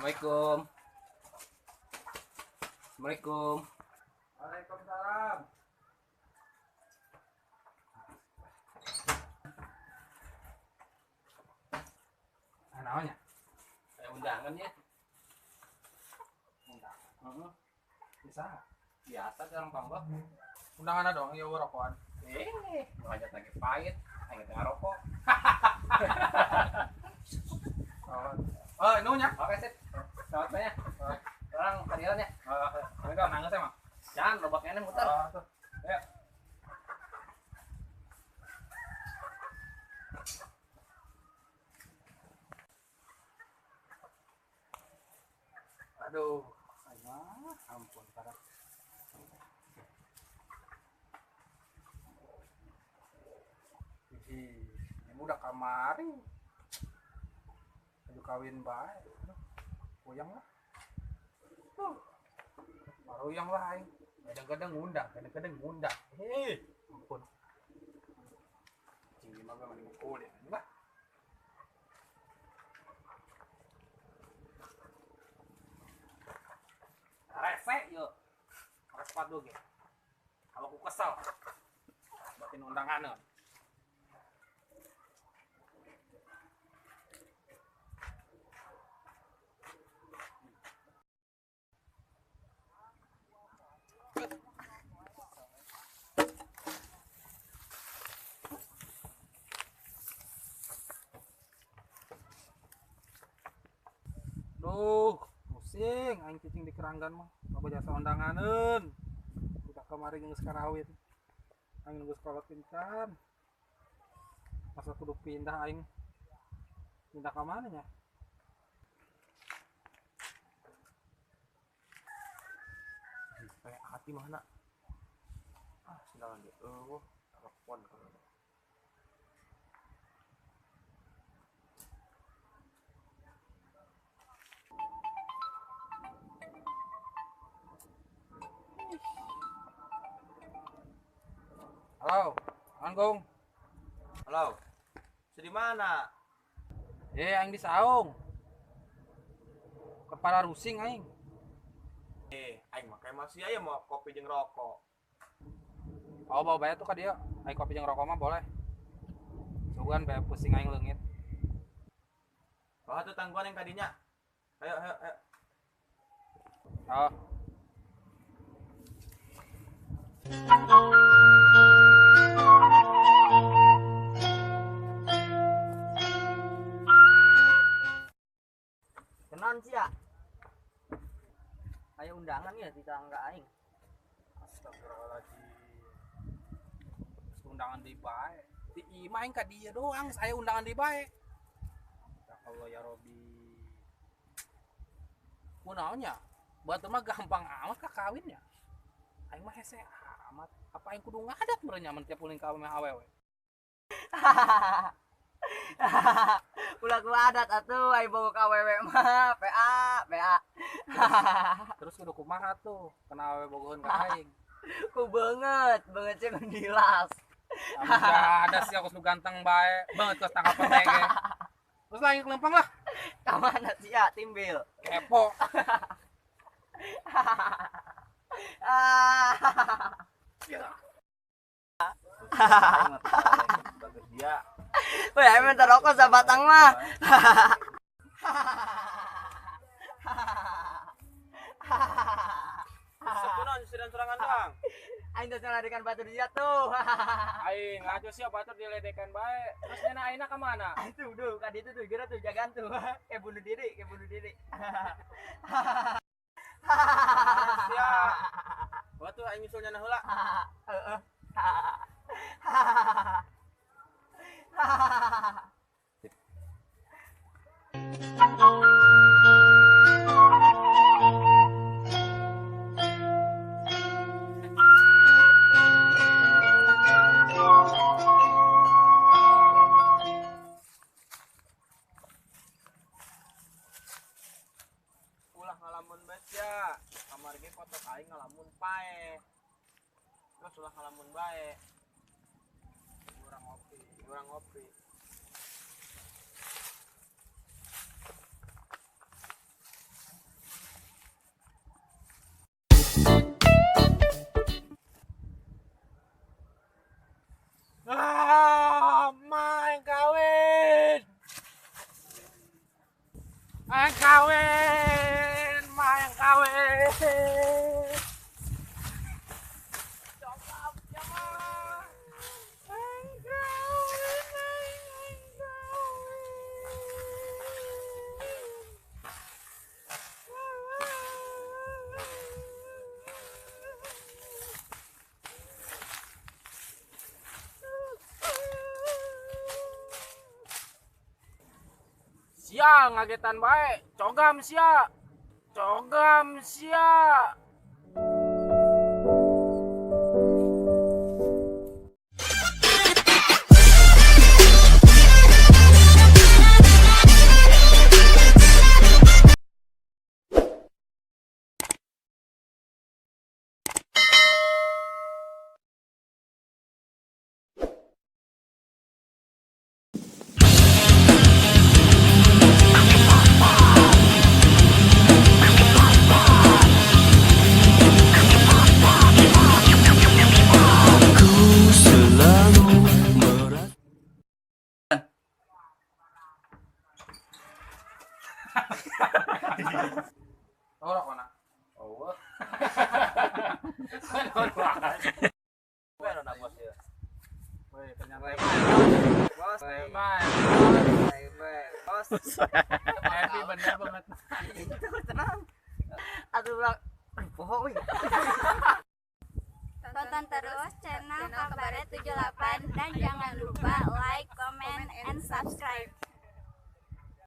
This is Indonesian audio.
Assalamualaikum. Assalamualaikum. Waalaikumsalam. Namanya? Kayak undangan ya. Undangan. Bisa. Biasa orang Pambak. Undangan dong, ya rokokan. Ngajak lagi pahit, lagi tengah rokok. Oh, inunya. Oke sip. Selamat banyak. Orang hadiran ya. Mereka nangis emang. Jangan lobaknya muter. Tuh. Ayo. Aduh. Ampun, parah. Ini udah kamari. Aduh kawin baik. Puyang lah. Baru yang lain. Kadang-kadang ngundang, kadang-kadang ngundang. Ampun. Tinggi mah memang kulit. Enggak. Rese yuk. Harus padu gitu. Kalau aku kesal. Batin undangan. Duh, pusing aing cicing di keranggan mah. Loba jasa undanganeun. Udah kemarin geus karawin. Aing nunggu sekolah pintar. Masa kudu pindah aing. Pindah ke mana nya? Kayak hati mana? Silakan dia. Telepon kalau. Halo, Anggung. Halo, di mana? Aing di Saung. Kepala rusing aing. Aing makanya masih aya mau kopi jeung rokok. Oh, bawa bayar tuh ka dia. Aing kopi jeung rokok mah boleh. Sugan bayar pusing aing leungit. Oh, tuh tangguhan yang tadinya. Ayo. Oh. Kenan sih ya. Ayo undangan ya di tangga aing. Astagfirullahaladzim. Undangan di bae. Di imah aing ka dia doang, saya undangan di bae. Ya Allah ya Robi. Kunaonnya? Batu mah gampang amat ka kawinnya. Aing mah hese amat. Apa aing kudu ngadat merenya mun tiap ulin kawin mah awewe. Ulah ku adat atuh aing bogo ka awewe mah PA. Terus kudu kumaha tuh? Kena awewe bogoheun ka aing. Ku banget sih mendilas. Enggak ada sih aku lu ganteng bae. Banget kos tangkap tege. Terus lagi kelempang lah. Ka mana sih ya timbil? Kepo. Bagus dia. Weh, aing minta rokok sabatang mah. Sepunon sedang sorangan doang. Aing teh ngeladekan batur dia tuh. Aing ngaco sih batur diledekan bae. Terus nyana aina ka mana? Tuh, ka ditu tuh geura tuh jagaan tuh. Kayak bunuh diri. Sia. Oh tuh aing nyusul nyana heula. Heeh. Ulah ngalamun bae kamar ge foto aing ngalamun pae. Terus ulah ngalamun bae. Urang ngopi. Mayang kawin, mayang kawin. Sia ngagetan bae, cogam sia. Cogam sia. Orang mana? Oh. Bueno, nak bos ya. Woi, ternyata Bos. Bye. Bos. happy bener banget. Tenang. Aduh bilang bohong wih. Tonton terus channel Kabaret 78 dan jangan lupa like, comment, and subscribe.